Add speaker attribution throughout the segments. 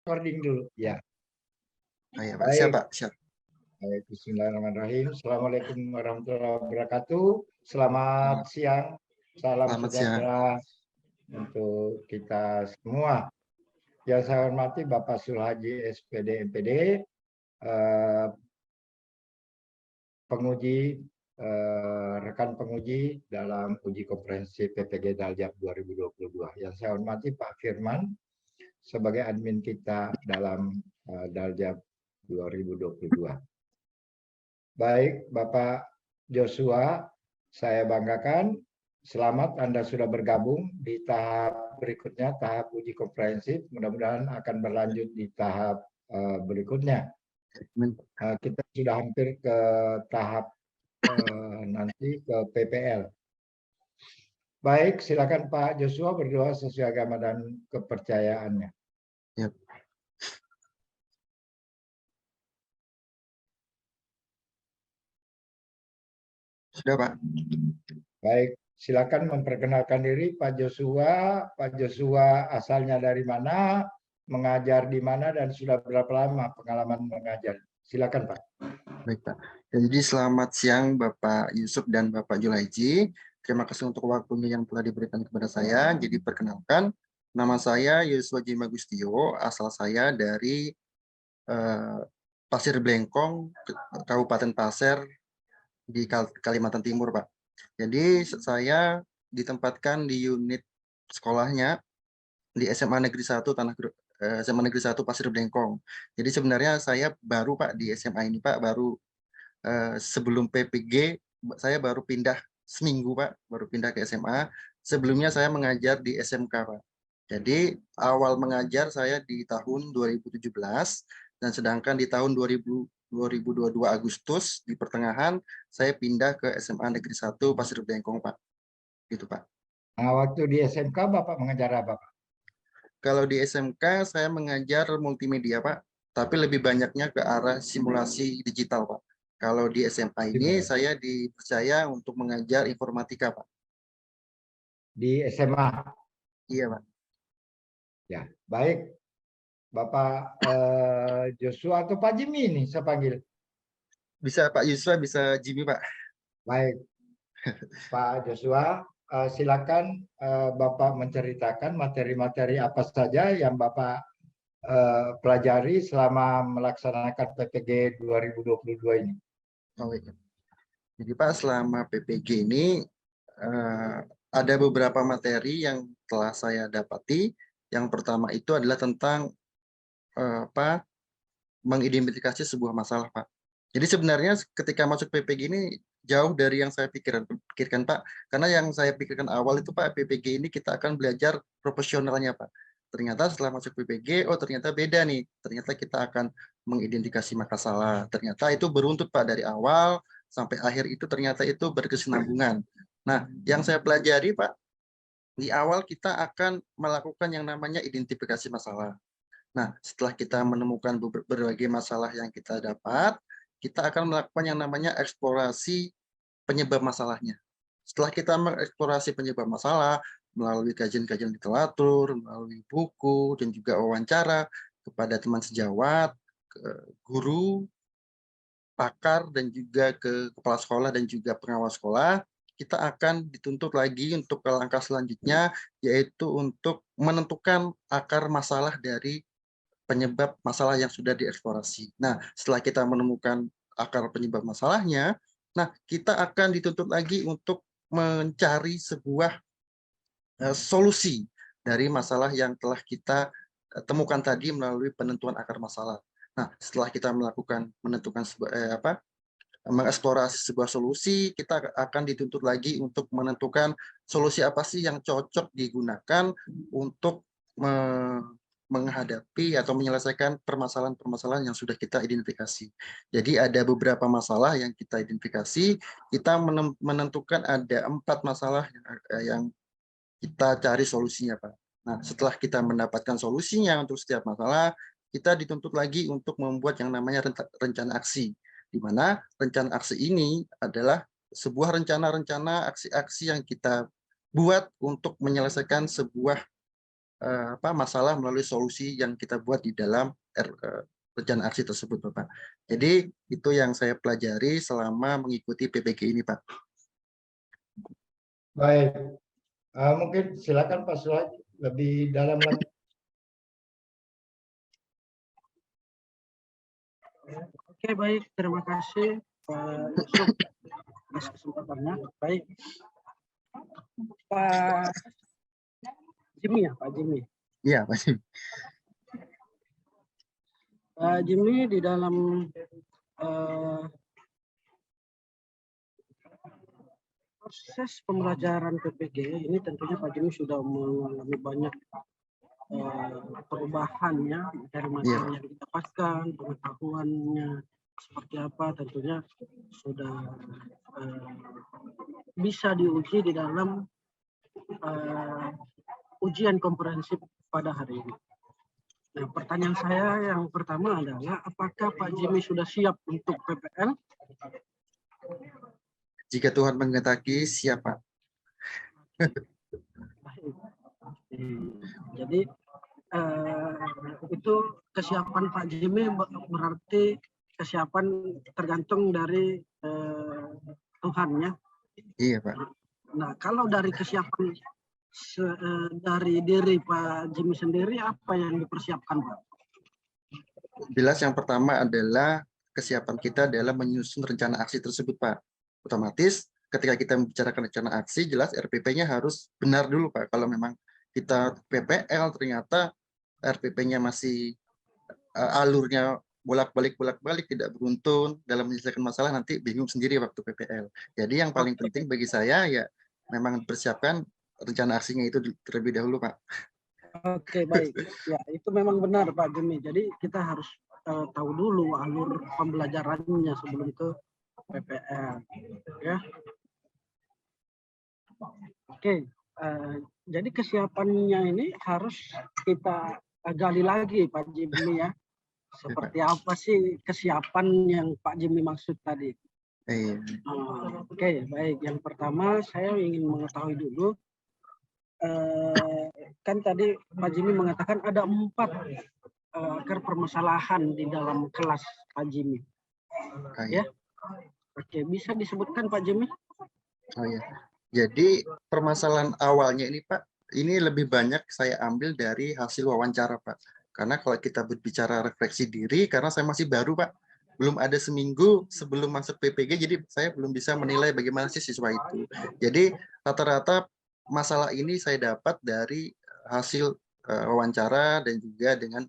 Speaker 1: Recording dulu. Ya,
Speaker 2: Oh ya, Pak. Siap,
Speaker 1: baik.
Speaker 2: Pak. Siap.
Speaker 1: Baik, Bismillahirrahmanirrahim. Assalamualaikum warahmatullahi wabarakatuh. Selamat siang. Salam
Speaker 2: Selamat siang.
Speaker 1: sejahtera untuk kita semua. Yang saya hormati Bapak Sulhaji SPD MPD, penguji, rekan penguji dalam uji komprehensif PPG Daljab 2022. Yang saya hormati Pak Firman sebagai admin kita dalam Daljab 2022. Baik, Bapak Joshua, saya banggakan. Selamat Anda sudah bergabung di tahap berikutnya, tahap uji komprehensif. Mudah-mudahan akan berlanjut di tahap berikutnya. Kita sudah hampir ke tahap nanti ke PPL. Baik, silakan Pak Joshua berdoa sesuai agama dan kepercayaannya.
Speaker 2: Ya. Sudah, Pak.
Speaker 1: Baik, silakan memperkenalkan diri Pak Joshua. Pak Joshua asalnya dari mana, mengajar di mana, dan sudah berapa lama pengalaman mengajar. Silakan Pak.
Speaker 2: Baik, Pak. Jadi selamat siang Bapak Yusuf dan Bapak Julaiji. Terima kasih untuk waktunya yang telah diberikan kepada saya. Jadi perkenalkan, nama saya Yusuf Jimagustio, asal saya dari Pasir Blengkong, Kabupaten Pasir di Kalimantan Timur, Pak. Jadi saya ditempatkan di unit sekolahnya di SMA Negeri 1 SMA Negeri 1 Pasir Blengkong. Jadi sebenarnya saya baru Pak di SMA ini Pak, baru sebelum PPG saya baru pindah seminggu Pak, baru pindah ke SMA. Sebelumnya saya mengajar di SMK Pak. Jadi awal mengajar saya di tahun 2017 dan sedangkan di tahun 2022 Agustus di pertengahan saya pindah ke SMA Negeri 1 Pasir Blengkong Pak. Gitu Pak.
Speaker 1: Nah, waktu di SMK Bapak mengajar apa Pak?
Speaker 2: Kalau di SMK saya mengajar multimedia Pak, tapi lebih banyaknya ke arah simulasi digital Pak. Kalau di SMA ini saya dipercaya untuk mengajar informatika Pak.
Speaker 1: Di SMA.
Speaker 2: Iya Pak.
Speaker 1: Ya, baik. Bapak Joshua atau Pak Jimmy ini saya panggil.
Speaker 2: Bisa Pak Yusra, bisa Jimmy Pak.
Speaker 1: Baik, Pak Joshua, silakan Bapak menceritakan materi-materi apa saja yang Bapak pelajari selama melaksanakan PPG 2022 ini.
Speaker 2: Oh, iya. Jadi Pak, selama PPG ini ada beberapa materi yang telah saya dapati. Yang pertama itu adalah tentang mengidentifikasi sebuah masalah Pak. Jadi sebenarnya ketika masuk PPG ini jauh dari yang saya pikirkan Pak. Karena yang saya pikirkan awal itu Pak, PPG ini kita akan belajar profesionalnya Pak. Ternyata setelah masuk PPG, oh ternyata beda nih. Ternyata kita akan mengidentifikasi masalah. Ternyata itu beruntut Pak dari awal sampai akhir itu ternyata itu berkesinambungan. Nah, yang saya pelajari Pak, di awal kita akan melakukan yang namanya identifikasi masalah. Nah, setelah kita menemukan berbagai masalah yang kita dapat, kita akan melakukan yang namanya eksplorasi penyebab masalahnya. Setelah kita mengeksplorasi penyebab masalah melalui kajian-kajian literatur, melalui buku, dan juga wawancara kepada teman sejawat, guru, pakar, dan juga ke kepala sekolah dan juga pengawas sekolah, kita akan dituntut lagi untuk ke langkah selanjutnya, yaitu untuk menentukan akar masalah dari penyebab masalah yang sudah dieksplorasi. Nah, setelah kita menemukan akar penyebab masalahnya, nah kita akan dituntut lagi untuk mencari sebuah solusi dari masalah yang telah kita temukan tadi melalui penentuan akar masalah. Nah, setelah kita menentukan mengeksplorasi sebuah solusi, kita akan dituntut lagi untuk menentukan solusi apa sih yang cocok digunakan untuk menghadapi atau menyelesaikan permasalahan-permasalahan yang sudah kita identifikasi. Jadi ada beberapa masalah yang kita identifikasi, kita menentukan ada 4 masalah yang kita cari solusinya, Pak. Nah, setelah kita mendapatkan solusinya untuk setiap masalah, kita dituntut lagi untuk membuat yang namanya rencana aksi, di mana rencana aksi ini adalah sebuah rencana-rencana aksi-aksi yang kita buat untuk menyelesaikan sebuah masalah melalui solusi yang kita buat di dalam rencana aksi tersebut, Bapak. Jadi itu yang saya pelajari selama mengikuti PPG ini, Pak.
Speaker 1: Baik, mungkin silakan Pak Sulaiman lebih dalam lagi.
Speaker 3: Oke, baik. Terima kasih Pak Yusuf atas kesempatannya. Baik. Pak Jimmy ya, Pak Jimmy.
Speaker 2: Iya, Pak Jimmy.
Speaker 3: Pak Jimmy di dalam proses pembelajaran PPG ini tentunya Pak Jimmy sudah mengalami banyak perubahannya dari materi yang didapatkan, pengetahuannya seperti apa, tentunya sudah bisa diuji di dalam ujian komprehensif pada hari ini. Nah, pertanyaan saya yang pertama adalah, apakah Pak Jimmy sudah siap untuk PPL?
Speaker 2: Jika Tuhan menghendaki, siap, Pak.
Speaker 3: Jadi itu kesiapan Pak Jimmy berarti kesiapan tergantung dari Tuhan ya.
Speaker 2: Iya, Pak.
Speaker 3: Nah, kalau dari kesiapan dari diri Pak Jimmy sendiri, apa yang dipersiapkan, Pak?
Speaker 2: Jelas yang pertama adalah kesiapan kita dalam menyusun rencana aksi tersebut, Pak. Otomatis ketika kita membicarakan rencana aksi, jelas RPP-nya harus benar dulu, Pak. Kalau memang kita PPL ternyata RPP-nya masih alurnya bolak-balik tidak beruntun dalam menyelesaikan masalah, nanti bingung sendiri waktu PPL. Jadi yang paling penting bagi saya ya memang persiapkan rencana aksinya itu terlebih dahulu, Pak.
Speaker 3: Oke, baik. Ya, itu memang benar, Pak Jimmy. Jadi kita harus tahu dulu alur pembelajarannya sebelum ke PPL. Ya. Oke, jadi kesiapannya ini harus kita gali lagi, Pak Jimmy ya. Seperti apa sih kesiapan yang Pak Jimmy maksud tadi? Oke, baik. Yang pertama saya ingin mengetahui dulu, kan tadi Pak Jimmy mengatakan ada 4 akar permasalahan di dalam kelas Pak Jimmy. Ya, oke, bisa disebutkan Pak Jimmy?
Speaker 2: Oh ya, jadi permasalahan awalnya ini Pak, ini lebih banyak saya ambil dari hasil wawancara Pak. Karena kalau kita berbicara refleksi diri, karena saya masih baru Pak, belum ada seminggu sebelum masuk PPG, jadi saya belum bisa menilai bagaimana sih siswa itu. Jadi rata-rata masalah ini saya dapat dari hasil wawancara dan juga dengan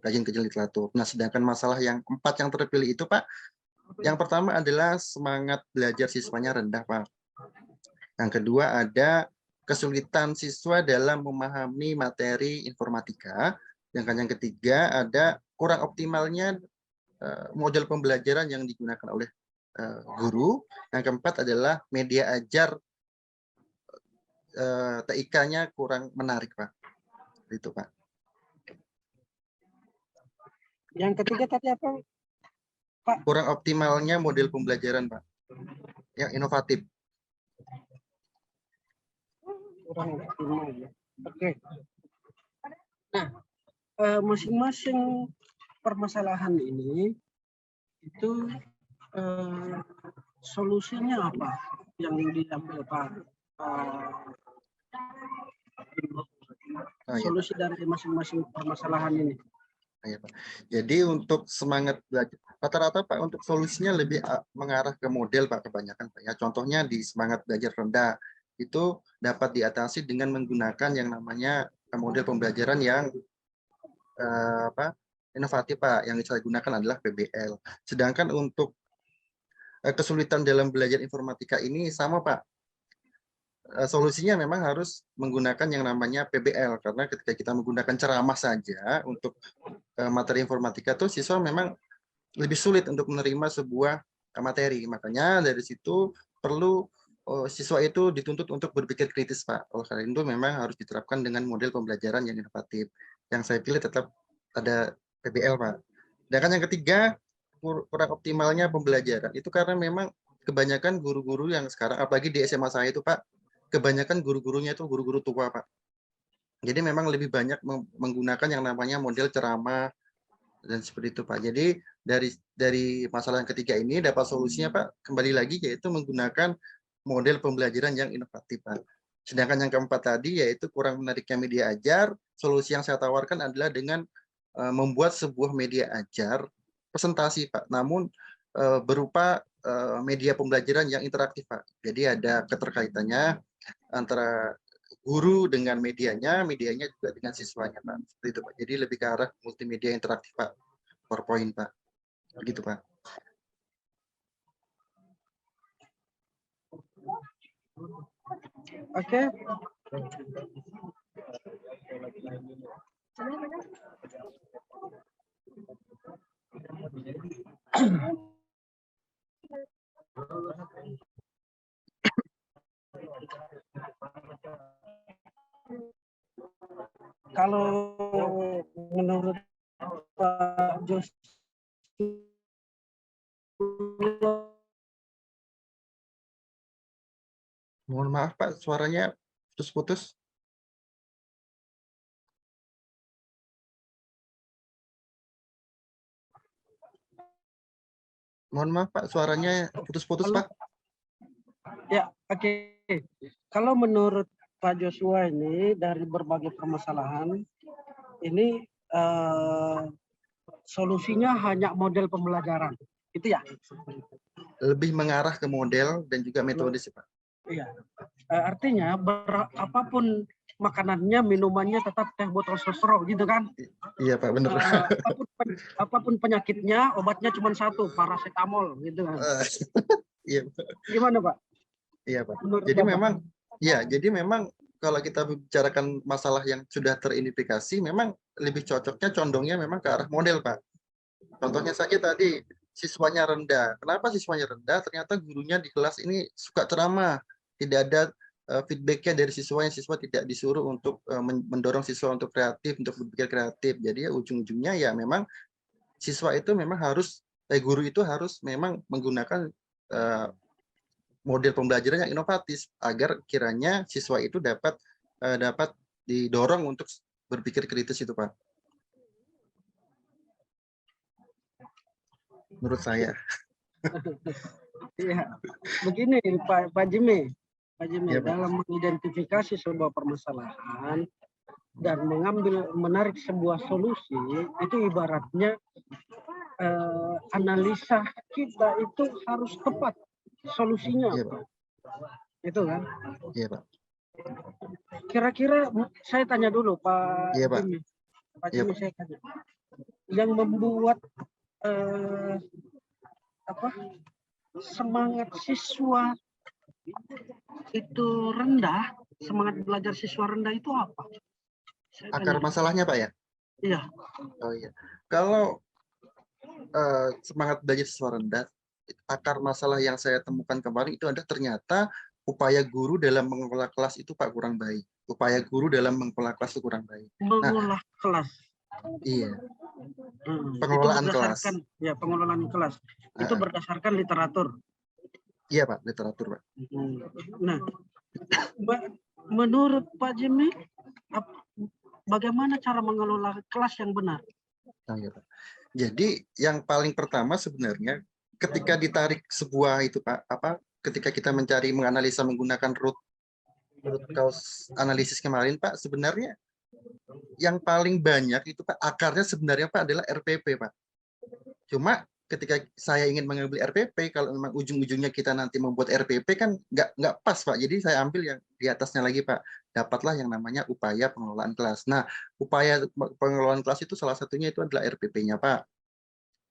Speaker 2: kajian-kajian literatur. Nah, sedangkan masalah yang 4 yang terpilih itu Pak, yang pertama adalah semangat belajar siswanya rendah Pak. Yang kedua ada kesulitan siswa dalam memahami materi informatika. Yang ketiga ada kurang optimalnya model pembelajaran yang digunakan oleh guru. Yang keempat adalah media ajar TIK-nya kurang menarik, Pak. Itu, Pak.
Speaker 3: Yang ketiga tadi apa, Pak?
Speaker 2: Kurang optimalnya model pembelajaran, Pak. Yang inovatif.
Speaker 3: Kurang optimal ya. Oke. Nah, masing-masing permasalahan ini itu solusinya apa yang diambil Pak? Solusi dari masing-masing permasalahan ini.
Speaker 2: Ya, Pak. Jadi untuk semangat belajar, rata-rata Pak untuk solusinya lebih mengarah ke model Pak kebanyakan Pak ya. Contohnya di semangat belajar rendah itu dapat diatasi dengan menggunakan yang namanya model pembelajaran yang inovatif Pak. Yang saya gunakan adalah PBL. Sedangkan untuk kesulitan dalam belajar informatika ini sama Pak. Solusinya memang harus menggunakan yang namanya PBL karena ketika kita menggunakan ceramah saja untuk materi informatika tuh siswa memang lebih sulit untuk menerima sebuah materi. Makanya dari situ perlu siswa itu dituntut untuk berpikir kritis Pak. Oleh karena itu memang harus diterapkan dengan model pembelajaran yang inovatif. Yang saya pilih tetap ada PBL Pak. Dan yang ketiga kurang optimalnya pembelajaran itu karena memang kebanyakan guru-guru yang sekarang apalagi di SMA saya itu Pak, kebanyakan guru-gurunya itu guru-guru tua Pak. Jadi memang lebih banyak menggunakan yang namanya model ceramah dan seperti itu Pak. Jadi dari masalah yang ketiga ini dapat solusinya Pak, kembali lagi yaitu menggunakan model pembelajaran yang inovatif Pak. Sedangkan yang keempat tadi yaitu kurang menariknya media ajar, solusi yang saya tawarkan adalah dengan membuat sebuah media ajar presentasi Pak, namun berupa media pembelajaran yang interaktif Pak. Jadi ada keterkaitannya antara guru dengan medianya, medianya juga dengan siswanya Pak. Seperti itu Pak. Jadi lebih ke arah multimedia interaktif Pak. PowerPoint Pak. Begitu Pak.
Speaker 3: Oke. Kalau menurut Pak Jos,
Speaker 2: Mohon maaf Pak, suaranya putus-putus. Mohon maaf Pak, suaranya putus-putus Pak.
Speaker 3: Ya, oke. Kalau menurut Pak Joshua ini dari berbagai permasalahan ini solusinya hanya model pembelajaran, itu ya?
Speaker 2: Lebih mengarah ke model dan juga metode sih Pak.
Speaker 3: Iya. Artinya apapun makanannya, minumannya tetap teh botol sosro gitu kan?
Speaker 2: Iya Pak, benar.
Speaker 3: Apapun penyakitnya, obatnya cuma satu, paracetamol gitu kan?
Speaker 2: Iya.
Speaker 3: Gimana Pak?
Speaker 2: Iya Pak.
Speaker 3: Menurut
Speaker 2: Jadi
Speaker 3: Bapak?
Speaker 2: memang, ya, jadi memang kalau kita bicarakan masalah yang sudah teridentifikasi, memang lebih cocoknya condongnya memang ke arah model Pak. Contohnya saja tadi siswanya rendah. Kenapa siswanya rendah? Ternyata gurunya di kelas ini suka ceramah, tidak ada feedbacknya dari siswanya. Siswa tidak disuruh untuk mendorong siswa untuk kreatif, untuk berpikir kreatif. Jadi ya ujung-ujungnya ya memang siswa itu memang harus, guru itu harus memang menggunakan model pembelajaran yang inovatif agar kiranya siswa itu dapat didorong untuk berpikir kritis itu Pak. Menurut saya.
Speaker 3: Iya, begini Pak Jimmy,
Speaker 2: Ya, Pak.
Speaker 3: dalam mengidentifikasi sebuah permasalahan dan menarik sebuah solusi itu ibaratnya analisa kita itu harus tepat solusinya.
Speaker 2: Iya, Pak.
Speaker 3: Itu kan?
Speaker 2: Iya Pak.
Speaker 3: Kira-kira saya tanya dulu Pak
Speaker 2: Iya, Pak.
Speaker 3: Jimmy. Pak
Speaker 2: Iya,
Speaker 3: Jimmy
Speaker 2: Pak.
Speaker 3: saya tanya. Yang membuat semangat siswa itu rendah, semangat belajar siswa rendah itu apa?
Speaker 2: Akar masalahnya Pak ya?
Speaker 3: Iya.
Speaker 2: Oh iya. Kalau semangat belajar siswa rendah, akar masalah yang saya temukan kemarin itu ada ternyata upaya guru dalam mengelola kelas itu Pak kurang baik. Upaya guru dalam mengelola kelas itu kurang baik.
Speaker 3: Mengelola kelas.
Speaker 2: Iya.
Speaker 3: Pengelolaan kelas. Ya, pengelolaan kelas. Itu berdasarkan literatur.
Speaker 2: Iya Pak, literatur Pak.
Speaker 3: Nah, menurut Pak Jimmy, bagaimana cara mengelola kelas yang benar?
Speaker 2: Nah, ya, Pak. Jadi yang paling pertama sebenarnya ketika ditarik sebuah itu Pak, ketika kita menganalisa menggunakan root cause analisis kemarin Pak, sebenarnya yang paling banyak itu Pak akarnya sebenarnya Pak adalah RPP Pak. Cuma ketika saya ingin mengambil RPP, kalau memang ujung-ujungnya kita nanti membuat RPP kan nggak pas Pak. Jadi saya ambil yang di atasnya lagi Pak. Dapatlah yang namanya upaya pengelolaan kelas. Nah, upaya pengelolaan kelas itu salah satunya itu adalah RPP-nya Pak.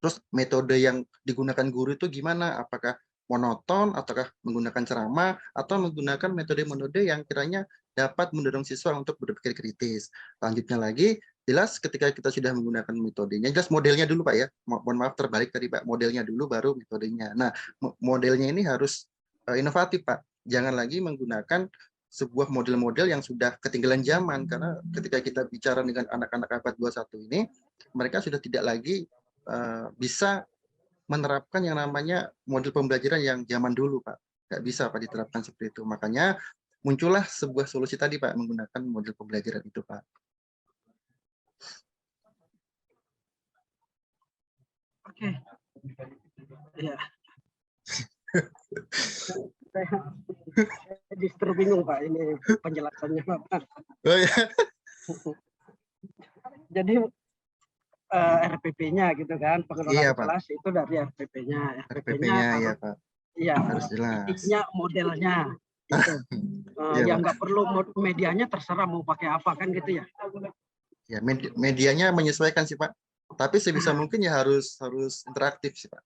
Speaker 2: Terus metode yang digunakan guru itu gimana? Apakah monoton, ataukah menggunakan ceramah, atau menggunakan metode-metode yang kiranya dapat mendorong siswa untuk berpikir kritis. Lanjutnya lagi, jelas ketika kita sudah menggunakan metodenya, jelas modelnya dulu Pak ya. Mohon maaf terbalik tadi Pak, modelnya dulu baru metodenya. Nah, modelnya ini harus inovatif Pak. Jangan lagi menggunakan sebuah model-model yang sudah ketinggalan zaman, karena ketika kita bicara dengan anak-anak abad 21 ini, mereka sudah tidak lagi bisa menerapkan yang namanya model pembelajaran yang zaman dulu Pak. Nggak bisa Pak diterapkan seperti itu. Makanya muncullah sebuah solusi tadi Pak menggunakan model pembelajaran itu Pak.
Speaker 3: Oke. Ya. Saya justru bingung Pak ini penjelasannya Pak.
Speaker 2: Oh ya.
Speaker 3: Jadi RPP-nya gitu kan, pengelolaan
Speaker 2: Iya Pak.
Speaker 3: kelas itu dari RPP-nya. RPP-nya
Speaker 2: RPP-nya ya
Speaker 3: harus
Speaker 2: Pak.
Speaker 3: iya,
Speaker 2: Harus jelas.
Speaker 3: intinya modelnya gitu.
Speaker 2: Iya,
Speaker 3: Yang
Speaker 2: Pak.
Speaker 3: nggak perlu medianya terserah mau pakai apa kan gitu ya.
Speaker 2: Ya, medianya menyesuaikan sih Pak. Tapi sebisa
Speaker 3: Nah.
Speaker 2: mungkin ya harus interaktif sih Pak.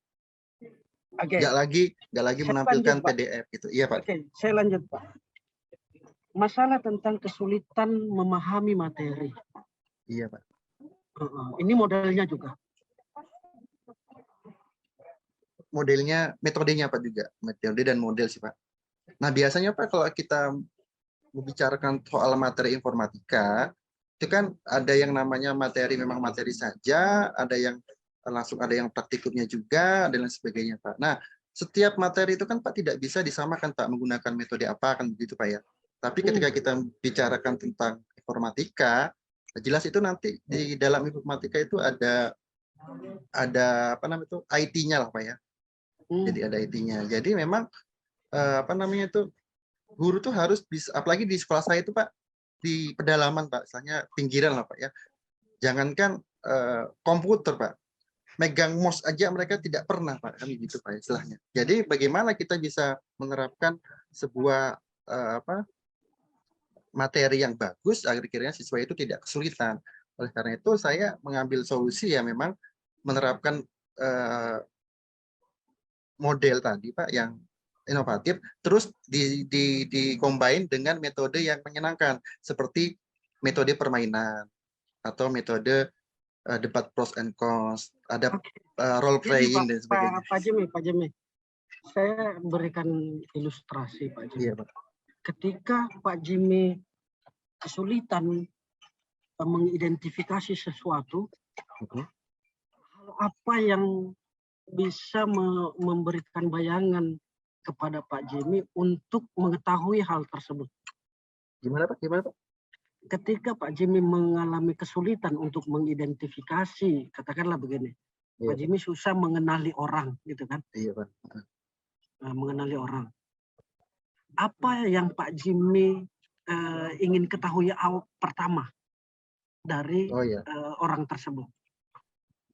Speaker 3: Oke.
Speaker 2: Nggak lagi
Speaker 3: Saya
Speaker 2: menampilkan
Speaker 3: lanjut, Pak.
Speaker 2: PDF gitu. Iya Pak.
Speaker 3: Oke, saya lanjut Pak. Masalah tentang kesulitan memahami materi.
Speaker 2: Iya Pak.
Speaker 3: Ini modelnya juga.
Speaker 2: Modelnya, metodenya Pak juga. Metode dan model sih Pak. Nah biasanya Pak kalau kita membicarakan soal materi informatika, itu kan ada yang namanya materi memang materi saja, ada yang langsung ada yang praktikumnya juga, dan lain sebagainya Pak. Nah setiap materi itu kan Pak tidak bisa disamakan Pak menggunakan metode apa kan begitu Pak ya. Tapi ketika kita bicarakan tentang informatika, jelas itu nanti di dalam informatika itu ada apa namanya itu IT-nya lah Pak ya. Jadi ada IT-nya. Jadi memang apa namanya itu guru tuh harus bisa, apalagi di sekolah saya itu Pak, di pedalaman Pak, misalnya pinggiran lah Pak ya. Jangankan komputer Pak, megang mouse aja mereka tidak pernah Pak, kan gitu Pak istilahnya. Jadi bagaimana kita bisa menerapkan sebuah materi yang bagus agar kiranya siswa itu tidak kesulitan. Oleh karena itu saya mengambil solusi ya memang menerapkan model tadi Pak yang inovatif, terus di-combine dengan metode yang menyenangkan seperti metode permainan atau metode debat pros and cons, ada role playing dan sebagainya.
Speaker 3: Pak Jimmy, saya berikan ilustrasi Pak Jimmy.
Speaker 2: Iya, Pak.
Speaker 3: Ketika Pak Jimmy kesulitan mengidentifikasi sesuatu, hal apa yang bisa memberikan bayangan kepada Pak Jimmy untuk mengetahui hal tersebut?
Speaker 2: Gimana Pak? Gimana Pak?
Speaker 3: Ketika Pak Jimmy mengalami kesulitan untuk mengidentifikasi, katakanlah begini, iya, Pak Jimmy susah mengenali orang, gitu kan?
Speaker 2: Iya Pak.
Speaker 3: Mengenali orang. Apa yang Pak Jimmy ingin ketahui pertama dari orang tersebut?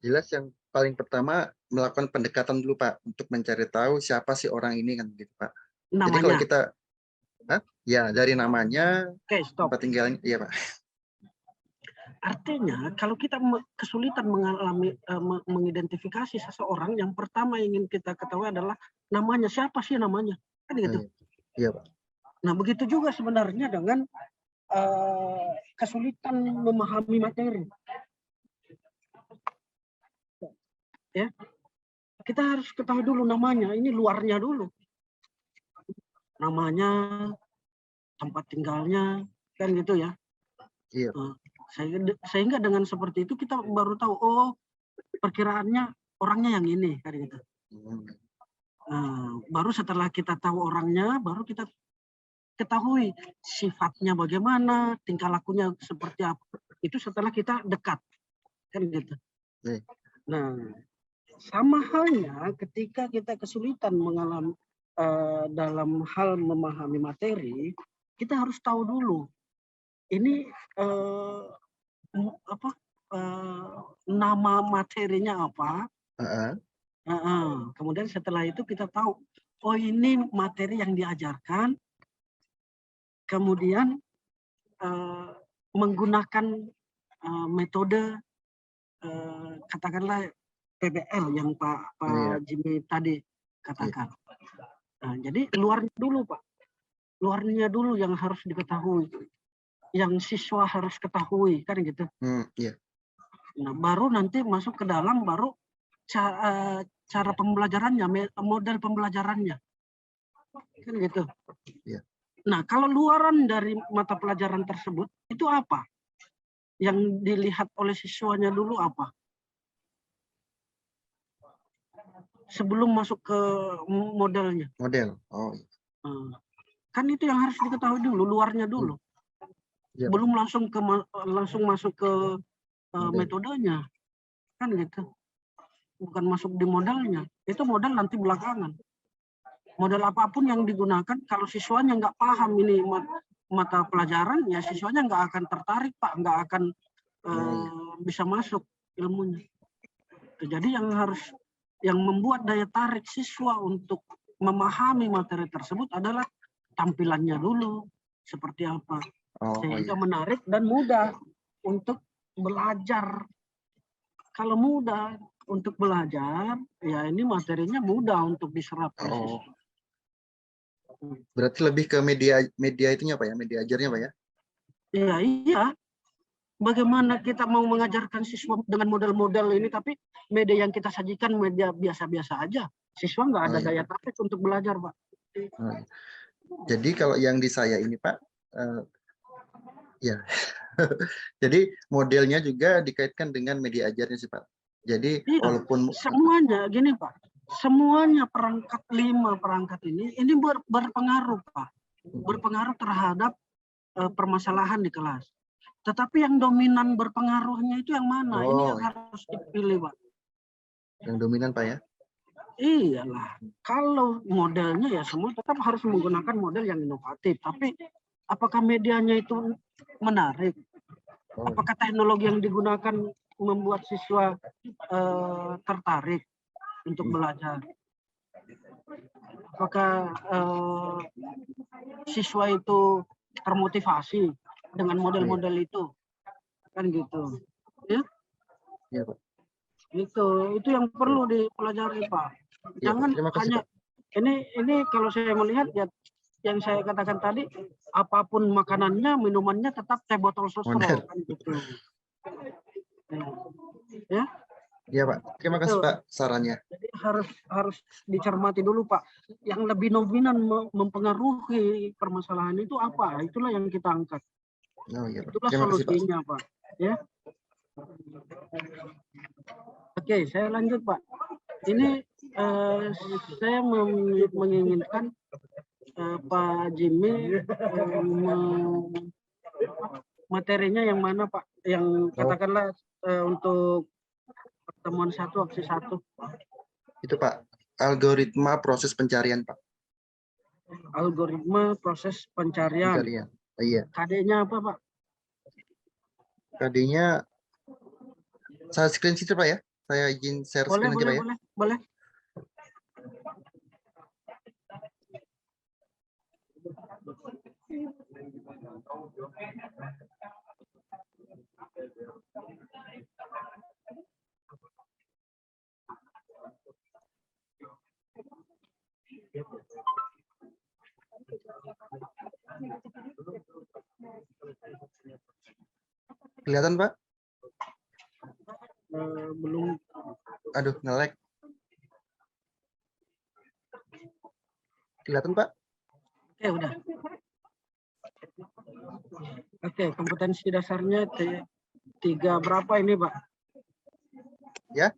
Speaker 2: Jelas yang paling pertama melakukan pendekatan dulu Pak untuk mencari tahu siapa sih orang ini kan gitu Pak.
Speaker 3: Namanya.
Speaker 2: Jadi kalau kita ya dari namanya,
Speaker 3: tempat
Speaker 2: tinggalnya, iya Pak.
Speaker 3: Artinya kalau kita kesulitan mengidentifikasi seseorang, yang pertama ingin kita ketahui adalah namanya, siapa sih namanya, kan gitu.
Speaker 2: Iya Pak.
Speaker 3: Nah begitu juga sebenarnya dengan kesulitan memahami materi. Ya, kita harus ketahui dulu namanya, ini luarnya dulu. Namanya, tempat tinggalnya, kan gitu ya.
Speaker 2: Iya.
Speaker 3: Sehingga dengan seperti itu kita baru tahu, oh perkiraannya orangnya yang ini, kan gitu. Baru setelah kita tahu orangnya, baru kita ketahui sifatnya bagaimana, tingkah lakunya seperti apa. Itu setelah kita dekat, kan gitu. Nah, sama halnya ketika kita kesulitan mengalami dalam hal memahami materi, kita harus tahu dulu ini nama materinya apa. Kemudian setelah itu kita tahu, oh ini materi yang diajarkan, kemudian menggunakan metode katakanlah PBL yang Pak Jimmy tadi katakan. Nah, jadi luarnya dulu Pak, luarnya dulu yang harus diketahui, yang siswa harus ketahui, kan gitu. Nah, baru nanti masuk ke dalam, baru cara pembelajarannya, model pembelajarannya, kan gitu. Nah, kalau luaran dari mata pelajaran tersebut itu apa? Yang dilihat oleh siswanya dulu apa? Sebelum masuk ke modelnya.
Speaker 2: Model.
Speaker 3: Kan itu yang harus diketahui dulu, luarnya dulu.
Speaker 2: Ya, Pak.
Speaker 3: Belum langsung masuk ke metodenya. Kan gitu. Bukan masuk di modalnya. Itu modal nanti belakangan. Modal apapun yang digunakan, kalau siswanya nggak paham ini mata pelajaran, ya siswanya nggak akan tertarik, Pak. Nggak akan bisa masuk ilmunya. Jadi yang membuat daya tarik siswa untuk memahami materi tersebut adalah tampilannya dulu seperti apa, sehingga menarik dan mudah untuk belajar. Kalau mudah untuk belajar, ya ini materinya mudah untuk diserap oleh siswa.
Speaker 2: Berarti lebih ke media itunya Pak ya, media ajarnya Pak ya?
Speaker 3: Iya. Bagaimana kita mau mengajarkan siswa dengan model-model ini, tapi media yang kita sajikan media biasa-biasa aja. Siswa nggak ada daya tarik untuk belajar, Pak.
Speaker 2: Jadi kalau yang di saya ini Pak, ya, jadi modelnya juga dikaitkan dengan media ajarnya sih Pak. Jadi
Speaker 3: iya,
Speaker 2: walaupun
Speaker 3: semuanya gini Pak, semuanya lima perangkat ini berpengaruh Pak, berpengaruh terhadap permasalahan di kelas. Tetapi yang dominan berpengaruhnya itu yang mana? Ini yang harus dipilih, Pak.
Speaker 2: Yang dominan, Pak ya?
Speaker 3: Iyalah. Kalau modelnya ya semua tetap harus menggunakan model yang inovatif. Tapi apakah medianya itu menarik? Apakah teknologi yang digunakan membuat siswa tertarik untuk belajar? Apakah siswa itu termotivasi dengan model-model itu, kan gitu, ya?
Speaker 2: Iya Pak.
Speaker 3: Itu yang perlu dipelajari Pak. Jangan
Speaker 2: ya,
Speaker 3: hanya Pak. Ini kalau saya melihat ya yang saya katakan tadi, apapun makanannya, minumannya tetap teh botol sosro, kan gitu. Ya.
Speaker 2: Iya Pak. Terima kasih Pak sarannya.
Speaker 3: Jadi harus dicermati dulu Pak. Yang lebih dominan mempengaruhi permasalahan itu apa? Itulah yang kita angkat.
Speaker 2: Iya, Pak.
Speaker 3: Itulah solusinya Pak. Ya. Oke, saya lanjut Pak. Ini saya menginginkan Pak Jimmy materinya yang mana Pak? Yang katakanlah untuk pertemuan 1 opsi 1.
Speaker 2: Itu Pak, algoritma proses pencarian Pak.
Speaker 3: Algoritma proses pencarian.
Speaker 2: Iya.
Speaker 3: KD-nya apa Pak?
Speaker 2: KD-nya saya screen share Pak ya. Saya izin share screen aja Pak ya.
Speaker 3: Boleh.
Speaker 2: Kelihatan Pak?
Speaker 3: Belum.
Speaker 2: Aduh, nge-lag. Kelihatan Pak?
Speaker 3: Oke, udah. Oke, kompetensi dasarnya 3 berapa ini Pak?
Speaker 2: Ya.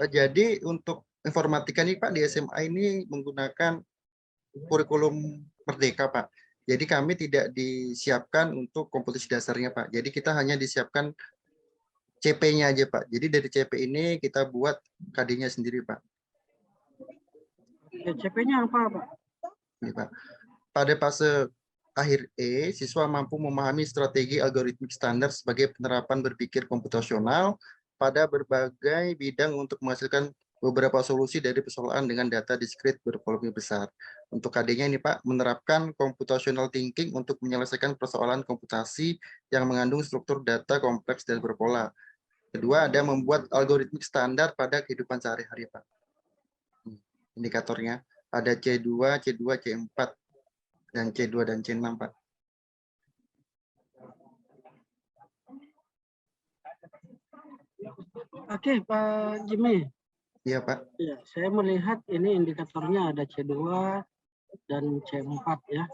Speaker 2: Jadi untuk informatika nih Pak di SMA ini menggunakan kurikulum Merdeka Pak. Jadi kami tidak disiapkan untuk kompetensi dasarnya Pak. Jadi kita hanya disiapkan CP-nya aja Pak. Jadi dari CP ini kita buat KD-nya sendiri Pak.
Speaker 3: CP-nya apa Pak?
Speaker 2: Ini Pak. Pada fase akhir E, siswa mampu memahami strategi algoritmik standar sebagai penerapan berpikir komputasional pada berbagai bidang untuk menghasilkan beberapa solusi dari persoalan dengan data diskrit bervolume besar. Untuk KD-nya ini Pak, menerapkan computational thinking untuk menyelesaikan persoalan komputasi yang mengandung struktur data kompleks dan berpola. Kedua, ada membuat algoritmik standar pada kehidupan sehari-hari Pak. Indikatornya ada C2, C2, C4, dan C2 dan C6 Pak.
Speaker 3: Oke Pak Jimmy.
Speaker 2: Iya Pak.
Speaker 3: Ya, saya melihat ini indikatornya ada C2 dan C4 ya.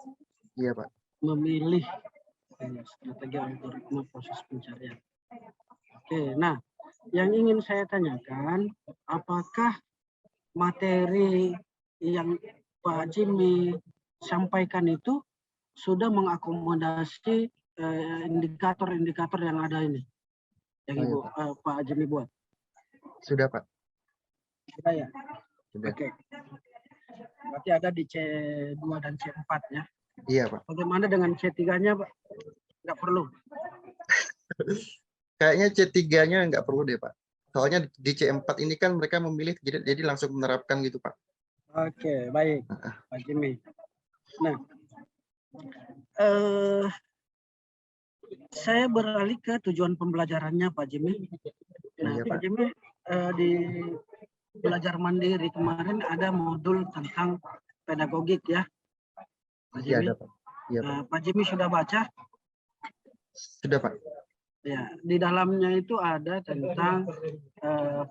Speaker 2: Iya Pak.
Speaker 3: Memilih strategi algoritma proses pencarian. Oke, nah yang ingin saya tanyakan, apakah materi yang Pak Jimmy sampaikan itu sudah mengakomodasi indikator-indikator yang ada ini, yang
Speaker 2: Oh, iya,
Speaker 3: Ibu Pak Jimmy buat.
Speaker 2: Sudah Pak.
Speaker 3: Sudah ya?
Speaker 2: Sudah.
Speaker 3: Oke. Berarti ada di C2 dan C4 ya.
Speaker 2: Iya Pak.
Speaker 3: Bagaimana dengan C3-nya, Pak? Nggak perlu.
Speaker 2: Kayaknya C3-nya nggak perlu deh Pak. Soalnya di C4 ini kan mereka memilih jadi langsung menerapkan gitu Pak.
Speaker 3: Oke, baik,
Speaker 2: Nah,
Speaker 3: Pak Jimmy. Nah, saya beralih ke tujuan pembelajarannya, Pak Jimmy. Nah,
Speaker 2: iya
Speaker 3: Pak
Speaker 2: Pak.
Speaker 3: Jimmy, di belajar mandiri kemarin ada modul tentang pedagogik ya, Pak
Speaker 2: Iya
Speaker 3: Jimmy.
Speaker 2: ada Pak. Iya Pak.
Speaker 3: Pak Jimmy sudah baca?
Speaker 2: Sudah Pak.
Speaker 3: Ya, di dalamnya itu ada tentang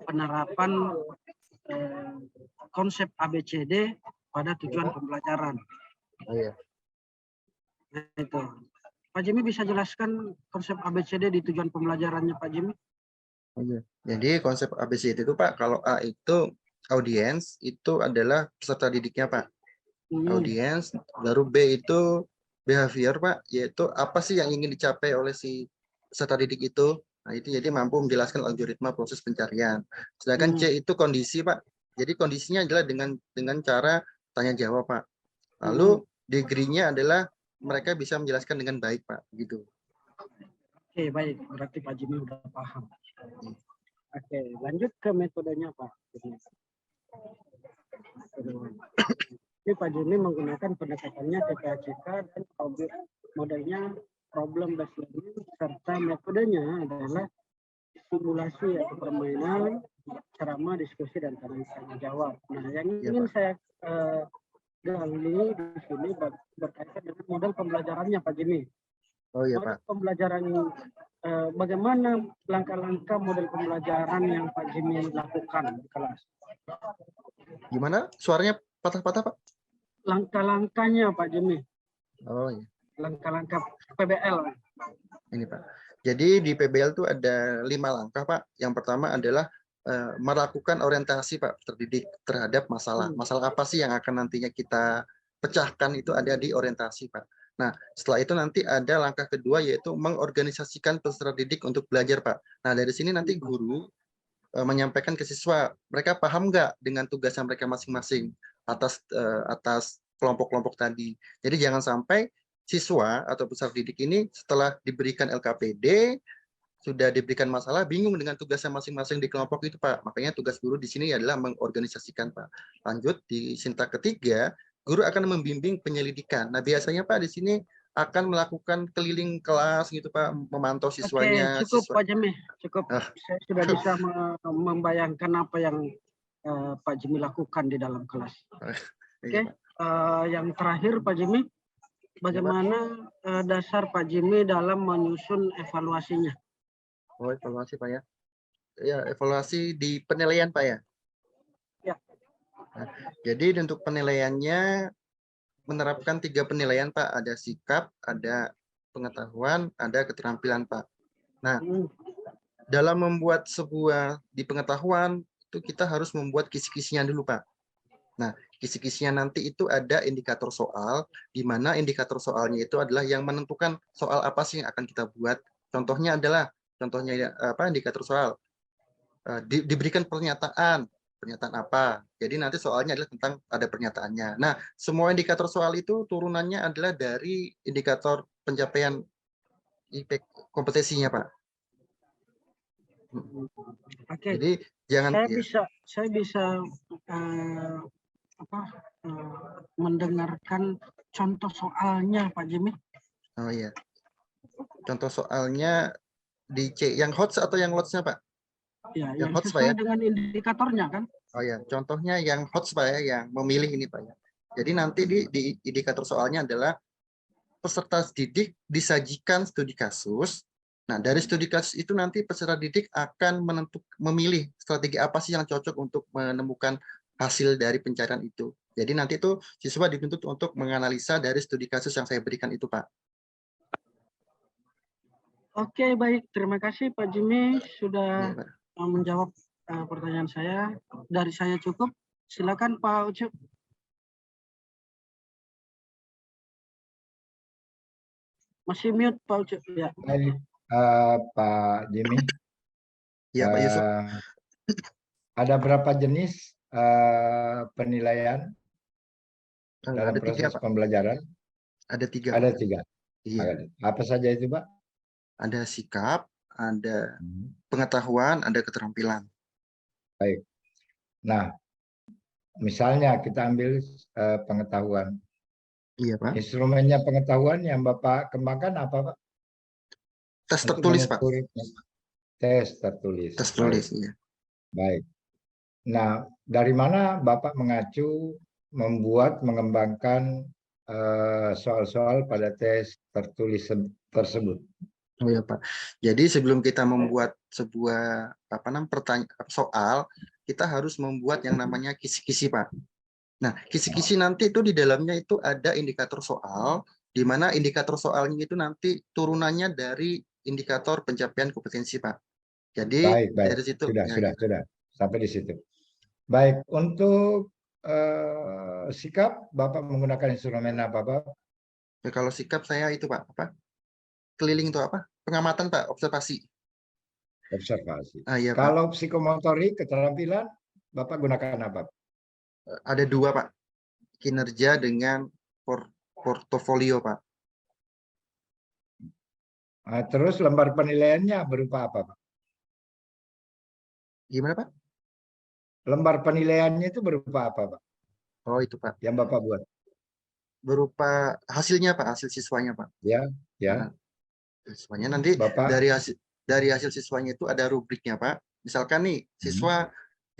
Speaker 3: penerapan konsep ABCD pada tujuan pembelajaran.
Speaker 2: Oh iya.
Speaker 3: Nah, itu. Pak Jimmy bisa jelaskan konsep ABCD di tujuan pembelajarannya, Pak Jimmy?
Speaker 2: Oh iya. Jadi konsep ABCD itu Pak, kalau A itu audiens, itu adalah peserta didiknya Pak. Audiens, baru B itu behavior Pak, yaitu apa sih yang ingin dicapai oleh si peserta didik itu. Nah itu jadi mampu menjelaskan algoritma proses pencarian. Sedangkan C itu kondisi Pak. Jadi kondisinya adalah dengan cara tanya jawab Pak. Lalu degree-nya adalah mereka bisa menjelaskan dengan baik Pak, gitu.
Speaker 3: Oke, baik. Berarti Pak Jimmy udah paham. Oke, lanjut ke metodenya Pak. Ini Pak Jimmy menggunakan pendekatannya TPACK dan modelnya problem based learning, serta metodenya adalah simulasi atau permainan, ceramah, diskusi, dan tanya jawab. Nah, yang ingin saya gali di sini berkaitan dengan model pembelajarannya Pak Jimmy.
Speaker 2: Oh iya
Speaker 3: model
Speaker 2: Pak.
Speaker 3: pembelajaran bagaimana langkah-langkah model pembelajaran yang Pak Jimmy lakukan di kelas?
Speaker 2: Gimana? Suaranya patah-patah Pak?
Speaker 3: Langkah-langkahnya Pak Jimmy.
Speaker 2: Oh iya.
Speaker 3: Langkah-langkah PBL.
Speaker 2: Ini Pak. Jadi di PBL itu ada 5 langkah Pak. Yang pertama adalah melakukan orientasi Pak terdidik terhadap masalah. Masalah apa sih yang akan nantinya kita pecahkan, itu ada di orientasi Pak. Nah, setelah itu nanti ada langkah kedua, yaitu mengorganisasikan peserta didik untuk belajar Pak. Nah, dari sini nanti guru menyampaikan ke siswa, mereka paham nggak dengan tugasnya mereka masing-masing atas kelompok-kelompok tadi. Jadi jangan sampai siswa atau peserta didik ini setelah diberikan LKPD, sudah diberikan masalah, bingung dengan tugasnya masing-masing di kelompok itu Pak. Makanya tugas guru di sini adalah mengorganisasikan Pak. Lanjut di sintak ketiga, guru akan membimbing penyelidikan. Nah biasanya Pak di sini akan melakukan keliling kelas gitu Pak, memantau siswanya.
Speaker 3: Oke, cukup Pak Jimmy, cukup. Saya sudah bisa membayangkan apa yang Pak Jimmy lakukan di dalam kelas. Oke, yang terakhir Pak Jimmy, bagaimana dasar Pak Jimmy dalam menyusun evaluasinya?
Speaker 2: Oh, evaluasi Pak ya. Ya, evaluasi di penilaian Pak ya.
Speaker 3: Ya.
Speaker 2: Nah, jadi untuk penilaiannya menerapkan 3 penilaian Pak. Ada sikap, ada pengetahuan, ada keterampilan Pak. Nah, dalam membuat sebuah di pengetahuan itu kita harus membuat kisi-kisinya dulu Pak. Nah, kisi-kisinya nanti itu ada indikator soal, di mana indikator soalnya itu adalah yang menentukan soal apa sih yang akan kita buat. Contohnya indikator soal diberikan pernyataan apa. Jadi nanti soalnya adalah tentang ada pernyataannya. Nah, semua indikator soal itu turunannya adalah dari indikator pencapaian IPK kompetisinya Pak.
Speaker 3: Oke.
Speaker 2: Jadi jangan
Speaker 3: saya bisa mendengarkan contoh soalnya Pak Jimmy.
Speaker 2: Oh iya. Contoh soalnya di C yang HOTS atau yang LOTS-nya Pak?
Speaker 3: Ya, yang HOTS sesuai dengan indikatornya kan?
Speaker 2: Oh ya, contohnya yang HOTS Pak ya, yang memilih ini Pak ya. Jadi nanti di indikator soalnya adalah peserta didik disajikan studi kasus. Nah, dari studi kasus itu nanti peserta didik akan memilih strategi apa sih yang cocok untuk menemukan hasil dari pencarian itu. Jadi nanti itu siswa dituntut untuk menganalisa dari studi kasus yang saya berikan itu Pak.
Speaker 3: Oke, baik. Terima kasih Pak Jimmy sudah menjawab pertanyaan saya. Dari saya cukup. Silakan Pak Ucup. Masih mute Pak Ucup. Ya.
Speaker 1: Baik, Pak Jimmy.
Speaker 2: Ya Pak Yusuf.
Speaker 1: Ada berapa jenis penilaian dalam
Speaker 2: Ada 3
Speaker 1: proses
Speaker 2: Pak.
Speaker 1: pembelajaran?
Speaker 2: Ada 3.
Speaker 1: Ada 3.
Speaker 2: Iya.
Speaker 1: Apa saja itu, Pak?
Speaker 2: Ada sikap, ada
Speaker 1: Hmm.
Speaker 2: pengetahuan, ada keterampilan.
Speaker 1: Baik. Nah, misalnya kita ambil pengetahuan.
Speaker 2: Iya Pak.
Speaker 1: Instrumennya pengetahuan yang Bapak kembangkan apa, Pak?
Speaker 2: Tes
Speaker 1: Untuk
Speaker 2: tertulis Pak.
Speaker 1: mengukur tes tertulis.
Speaker 2: Tes tertulis. Iya.
Speaker 1: Baik. Nah, dari mana Bapak mengacu mengembangkan soal-soal pada tes tertulis tersebut?
Speaker 2: Oh ya Pak. Jadi sebelum kita membuat sebuah soal, kita harus membuat yang namanya kisi-kisi Pak. Nah, kisi-kisi nanti itu di dalamnya itu ada indikator soal, di mana indikator soalnya itu nanti turunannya dari indikator pencapaian kompetensi Pak. Jadi
Speaker 1: Baik.
Speaker 2: dari situ
Speaker 1: Sudah. Sampai di situ. Baik, untuk sikap Bapak menggunakan instrumen apa, Pak?
Speaker 2: Ya, kalau sikap saya itu Pak, keliling itu apa? Pengamatan Pak, observasi.
Speaker 1: Observasi.
Speaker 2: Iya Pak.
Speaker 1: Kalau psikomotorik, keterampilan, Bapak gunakan apa?
Speaker 2: Ada 2 Pak. Kinerja dengan portofolio Pak.
Speaker 1: Terus lembar penilaiannya berupa apa, Pak?
Speaker 2: Gimana Pak?
Speaker 1: Lembar penilaiannya itu berupa apa, Pak?
Speaker 2: Oh itu Pak.
Speaker 1: Yang Bapak buat?
Speaker 2: Berupa hasilnya Pak, hasil siswanya Pak.
Speaker 1: Ya.
Speaker 2: Nah, siswanya nanti
Speaker 1: Bapak,
Speaker 2: dari hasil siswanya itu ada rubriknya Pak. Misalkan nih siswa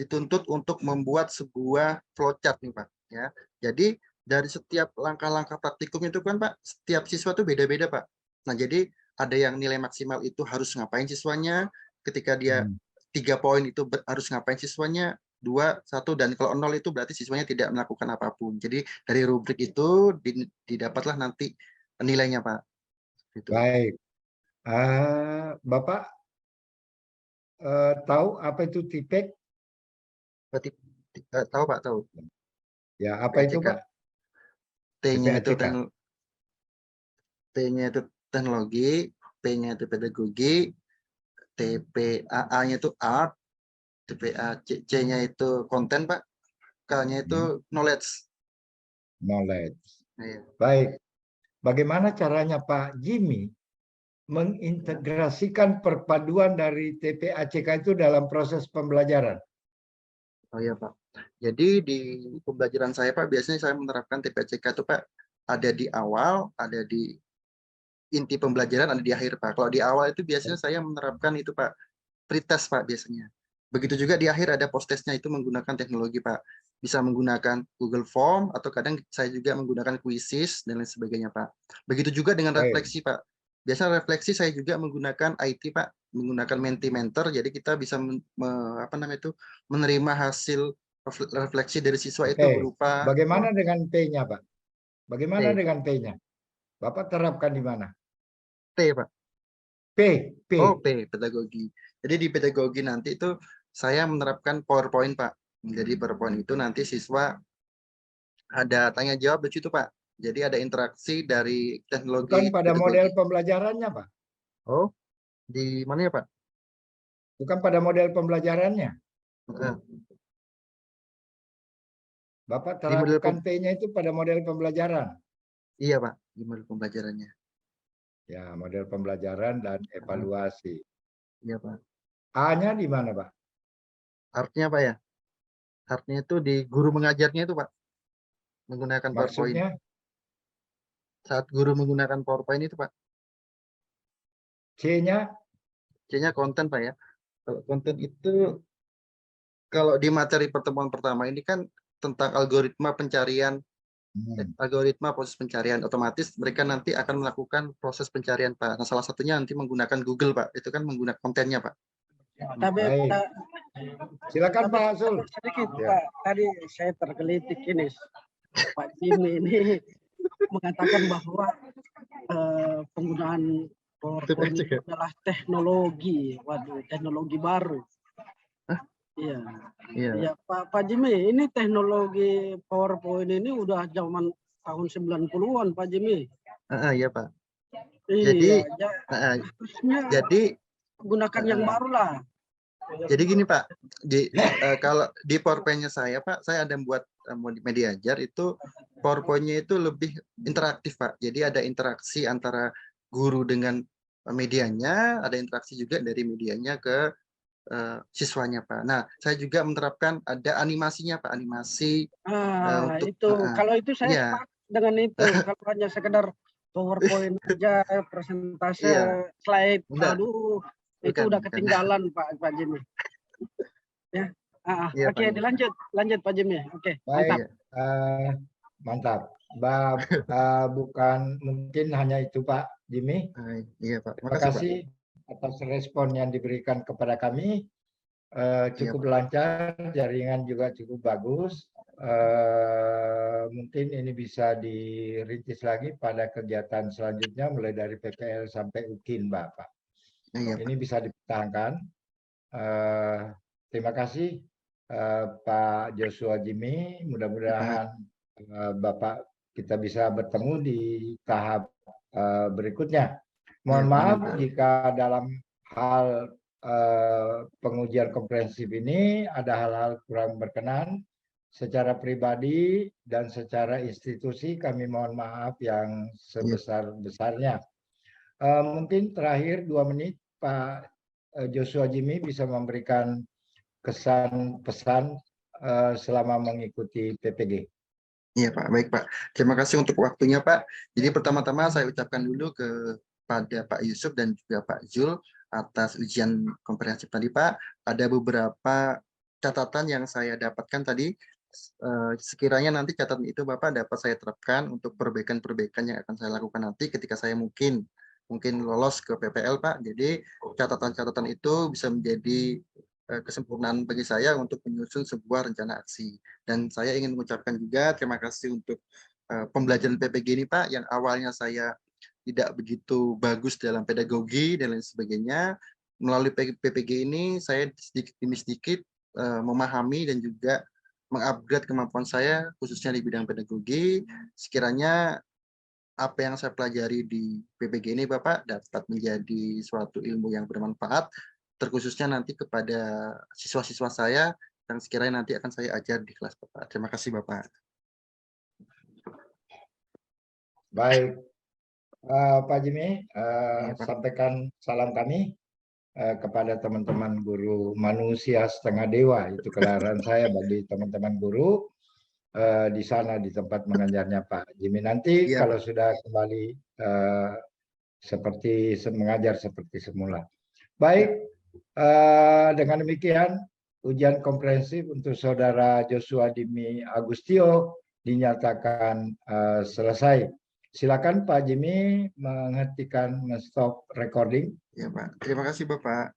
Speaker 2: dituntut untuk membuat sebuah flowchart nih Pak. Ya, jadi dari setiap langkah-langkah praktikum itu kan Pak, setiap siswa itu beda-beda Pak. Nah jadi ada yang nilai maksimal itu harus ngapain siswanya, ketika dia 3 poin itu harus ngapain siswanya, 2, 1, dan kalau 0 itu berarti siswanya tidak melakukan apapun. Jadi dari rubrik itu didapatlah nanti nilainya Pak. Gitu.
Speaker 1: baik. Bapak tahu apa itu TIPEC?
Speaker 2: Tahu Pak, tahu.
Speaker 1: Ya, apa itu Pak?
Speaker 2: T-nya itu
Speaker 1: TPACK.
Speaker 2: T-nya itu teknologi, P-nya itu pedagogi, TPAA-nya itu art, TPAC-nya itu konten Pak, K-nya itu knowledge.
Speaker 1: Knowledge.
Speaker 2: Iya.
Speaker 1: Baik. Bagaimana caranya Pak Jimmy mengintegrasikan perpaduan dari TPACK itu dalam proses pembelajaran?
Speaker 2: Oh iya Pak. Jadi di pembelajaran saya Pak, biasanya saya menerapkan TPACK itu Pak, ada di awal, ada di inti pembelajaran, ada di akhir Pak. Kalau di awal itu biasanya saya menerapkan itu Pak, pretest Pak biasanya. Begitu juga di akhir ada post-testnya, itu menggunakan teknologi Pak. Bisa menggunakan Google Form, atau kadang saya juga menggunakan quizzes dan lain sebagainya Pak. Begitu juga dengan refleksi Pak. Biasanya refleksi saya juga menggunakan IT Pak, menggunakan Mentimentor, jadi kita bisa menerima hasil refleksi dari siswa itu berupa.
Speaker 1: Bagaimana dengan P-nya Pak? Bagaimana dengan P-nya? Bapak terapkan di mana?
Speaker 2: P Pak.
Speaker 1: P.
Speaker 2: Oh P, pedagogi. Jadi di pedagogi nanti itu saya menerapkan PowerPoint Pak. Jadi PowerPoint itu nanti siswa ada tanya jawab di situ Pak. Jadi ada interaksi dari teknologi.
Speaker 1: Bukan pada
Speaker 2: pedagogi.
Speaker 1: model pembelajarannya Pak.
Speaker 2: Oh, di mana ya Pak?
Speaker 1: Bukan pada model pembelajarannya. Bapak terapkan P-nya itu pada model pembelajaran.
Speaker 2: Iya Pak, di model pembelajarannya.
Speaker 1: Ya, model pembelajaran dan evaluasi.
Speaker 2: Iya Pak.
Speaker 1: A-nya di mana Pak?
Speaker 2: Artnya Pak ya? Artnya itu di guru mengajarnya itu Pak. Menggunakan PowerPoint.
Speaker 1: Maksudnya?
Speaker 2: Saat guru menggunakan PowerPoint itu Pak.
Speaker 1: C-nya?
Speaker 2: C-nya konten Pak ya. Kalau konten itu, kalau di materi pertemuan pertama ini kan tentang algoritma pencarian, algoritma proses pencarian, otomatis mereka nanti akan melakukan proses pencarian Pak. Nah salah satunya nanti menggunakan Google Pak. Itu kan menggunakan kontennya Pak.
Speaker 3: Tapi
Speaker 1: silakan Pak Sul.
Speaker 3: Sedikit Pak, tadi saya tergelitik ini Pak Jimmy ini mengatakan bahwa penggunaan PowerPoint itu adalah teknologi, waduh, teknologi baru. Iya. Ya, Pak Jimmy, ini teknologi PowerPoint ini udah zaman tahun 90-an Pak Jimmy.
Speaker 2: Iya Pak. Jadi,
Speaker 3: Iya, ya,
Speaker 2: nah,
Speaker 3: harusnya
Speaker 2: jadi
Speaker 3: gunakan yang baru lah.
Speaker 2: Jadi gini Pak, kalau di PowerPoint-nya saya Pak, saya ada buat media ajar itu PowerPoint-nya itu lebih interaktif Pak. Jadi ada interaksi antara guru dengan medianya, ada interaksi juga dari medianya ke siswanya Pak. Nah, saya juga menerapkan ada animasinya Pak, animasi untuk
Speaker 3: Itu kalau itu saya
Speaker 2: iya,
Speaker 3: sepakat dengan itu. Kalau hanya sekedar PowerPoint aja, presentase,
Speaker 2: iya,
Speaker 3: slide,
Speaker 2: enggak,
Speaker 3: aduh, itu
Speaker 2: bukan,
Speaker 3: udah
Speaker 2: bukan.
Speaker 3: ketinggalan Pak Jimmy. Ya,
Speaker 2: Iya Pak,
Speaker 3: oke,
Speaker 2: iya, Pak.
Speaker 3: lanjut Pak Jimmy. Oke,
Speaker 1: Baik,
Speaker 3: mantap.
Speaker 2: Iya,
Speaker 1: mantap. Bukan mungkin hanya itu Pak Jimmy.
Speaker 2: iya Pak.
Speaker 1: Terima
Speaker 2: Makasih Pak.
Speaker 1: kasih atas respon yang diberikan kepada kami.
Speaker 2: Iya
Speaker 1: Cukup
Speaker 2: Pak.
Speaker 1: lancar, jaringan juga cukup bagus. Mungkin ini bisa dirintis lagi pada kegiatan selanjutnya, mulai dari PPL sampai UKIN, Bapak.
Speaker 2: Iya Pak.
Speaker 1: Ini bisa dipertahankan. Terima kasih Pak Joshua Jimmy.
Speaker 2: Iya, Pak.
Speaker 1: Mudah-mudahan Bapak kita bisa bertemu di tahap berikutnya.
Speaker 2: Iya,
Speaker 1: Mohon
Speaker 2: amin
Speaker 1: maaf
Speaker 2: Pak.
Speaker 1: jika dalam hal pengujian komprehensif ini ada hal-hal kurang berkenan. Secara pribadi dan secara institusi kami mohon maaf yang
Speaker 2: Iya,
Speaker 1: sebesar-besarnya. Mungkin terakhir 2 menit Pak Joshua Jimmy bisa memberikan kesan pesan selama mengikuti PPG.
Speaker 2: iya Pak, baik Pak. Terima kasih untuk waktunya Pak. Jadi pertama-tama saya ucapkan dulu kepada Pak Yusuf dan juga Pak Zul atas ujian komprehensif tadi Pak. Ada beberapa catatan yang saya dapatkan tadi. Sekiranya nanti catatan itu Bapak dapat saya terapkan untuk perbaikan-perbaikan yang akan saya lakukan nanti ketika saya mungkin lolos ke PPL Pak. Jadi catatan-catatan itu bisa menjadi kesempurnaan bagi saya untuk menyusun sebuah rencana aksi. Dan saya ingin mengucapkan juga terima kasih untuk pembelajaran PPG ini Pak, yang awalnya saya tidak begitu bagus dalam pedagogi dan lain sebagainya. Melalui PPG ini saya sedikit demi sedikit memahami dan juga mengupgrade kemampuan saya khususnya di bidang pedagogi. Sekiranya apa yang saya pelajari di PPG ini Bapak dapat menjadi suatu ilmu yang bermanfaat, terkhususnya nanti kepada siswa-siswa saya yang sekiranya nanti akan saya ajar di kelas Bapak. Terima kasih Bapak.
Speaker 1: Baik, Pak Jimmy,
Speaker 2: Ya, Pak.
Speaker 1: sampaikan salam kami kepada teman-teman guru manusia setengah dewa. Itu kelahiran saya bagi teman-teman guru di sana di tempat mengajarnya Pak Jimmy. Nanti
Speaker 2: Iya,
Speaker 1: kalau
Speaker 2: Pak.
Speaker 1: sudah kembali seperti mengajar seperti semula. Baik, dengan demikian ujian komprehensif untuk saudara Joshua Jimmy Agustio dinyatakan selesai. Silakan Pak Jimmy menghentikan stop recording.
Speaker 2: Ya, Pak. Terima kasih Bapak.